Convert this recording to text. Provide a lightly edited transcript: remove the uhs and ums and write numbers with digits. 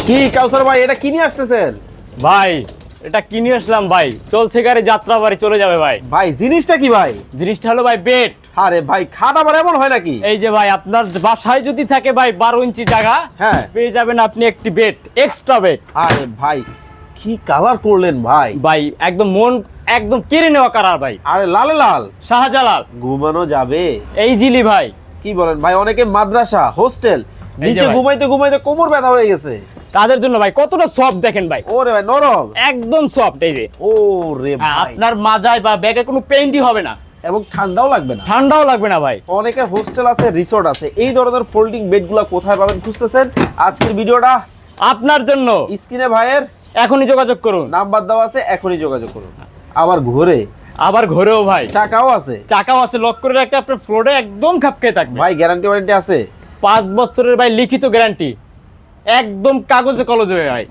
কি কাউসার ভাই, এটা কি নিয়ে আসতেছেন? ভাই এটা কিনে আসলাম ভাই, চলছে গাড়ি যাত্রা বাড়ি চলে যাবে ভাই। ভাই জিনিসটা কি ভাই? জিনিসটা হলো ভাই বেড। আরে ভাই খাট আবার এমন হয় নাকি? এই যে ভাই আপনার বাসায় যদি থাকে ভাই 12 ইঞ্চি জায়গা, হ্যাঁ পেয়ে যাবেন আপনি একটি বেড, এক্সট্রা বেড। আরে ভাই কি কালার করলেন ভাই? ভাই একদম মন একদম কেড়ে নেওয়া কালার ভাই, আরে লাল লাল শাহজালাল। ঘুমানো যাবে? এই জিলি ভাই। কি বলেন ভাই, অনেকে মাদ্রাসা হোস্টেল এই যে নিচে ভাই। ঘুমাইতে ঘুমাইতে কোমর ব্যথা হয়ে গেছে। তাদের জন্য ভাই কতটা সফট দেখেন ভাই, ওরে ভাই নরম, একদম সফট। এই যে ও রে ভাই, আপনার মাজায় বা ব্যাগে কোনো পেইন্টই হবে না, এবং ঠান্ডাও লাগবে না। ঠান্ডাও লাগবে না ভাই। অনেকের হোস্টেল আছে, রিসোর্ট আছে, এই ধরনের ফোল্ডিং বেডগুলো কোথায় পাবেন খুঁজতেছেন? আজকের ভিডিওটা আপনার জন্য স্ক্রিনে ভাইয়ের এখনই যোগাযোগ করুন। নাম্বার দেওয়া আছে, এখনই যোগাযোগ করুন। আবার ঘুরে আবার ঘরেও ভাই চাকাও আছে চাকাও আছে, লক করে রাখতে আপনার ফ্লোরে একদম খাপকে থাকবে ভাই, গ্যারান্টি ওয়ারেন্টি আছে। 5 বছরের ভাই লিখিত গ্যারান্টি, একদম কাগজে কলজে ভাই।